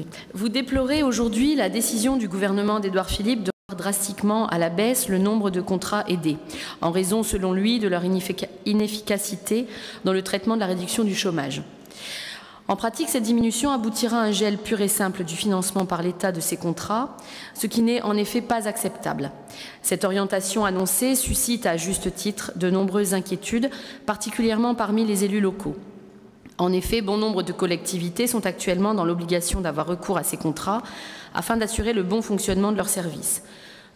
Oui. Vous déplorez aujourd'hui la décision du gouvernement d'Édouard Philippe de revoir drastiquement à la baisse le nombre de contrats aidés, en raison, selon lui, de leur inefficacité dans le traitement de la réduction du chômage. En pratique, cette diminution aboutira à un gel pur et simple du financement par l'État de ces contrats, ce qui n'est en effet pas acceptable. Cette orientation annoncée suscite à juste titre de nombreuses inquiétudes, particulièrement parmi les élus locaux. En effet, bon nombre de collectivités sont actuellement dans l'obligation d'avoir recours à ces contrats afin d'assurer le bon fonctionnement de leurs services.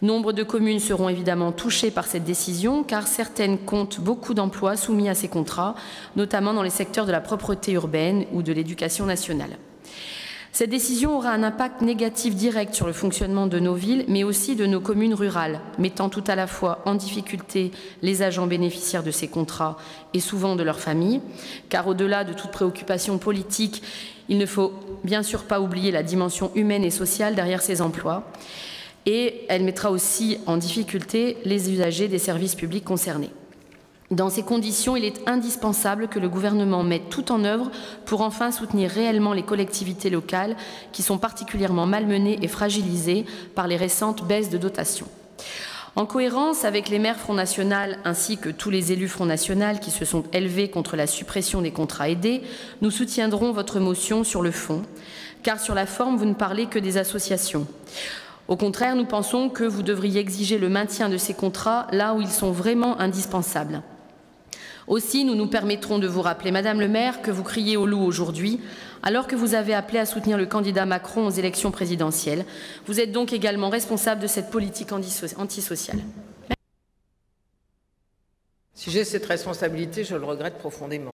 Nombre de communes seront évidemment touchées par cette décision car certaines comptent beaucoup d'emplois soumis à ces contrats, notamment dans les secteurs de la propreté urbaine ou de l'éducation nationale. Cette décision aura un impact négatif direct sur le fonctionnement de nos villes, mais aussi de nos communes rurales, mettant tout à la fois en difficulté les agents bénéficiaires de ces contrats et souvent de leurs familles, car au-delà de toute préoccupation politique, il ne faut bien sûr pas oublier la dimension humaine et sociale derrière ces emplois. Et elle mettra aussi en difficulté les usagers des services publics concernés. Dans ces conditions, il est indispensable que le gouvernement mette tout en œuvre pour enfin soutenir réellement les collectivités locales qui sont particulièrement malmenées et fragilisées par les récentes baisses de dotation. En cohérence avec les maires Front National ainsi que tous les élus Front National qui se sont élevés contre la suppression des contrats aidés, nous soutiendrons votre motion sur le fond, car sur la forme, vous ne parlez que des associations. Au contraire, nous pensons que vous devriez exiger le maintien de ces contrats là où ils sont vraiment indispensables. Aussi, nous nous permettrons de vous rappeler, Madame le maire, que vous criez au loup aujourd'hui, alors que vous avez appelé à soutenir le candidat Macron aux élections présidentielles. Vous êtes donc également responsable de cette politique antisociale. Si j'ai cette responsabilité, je le regrette profondément.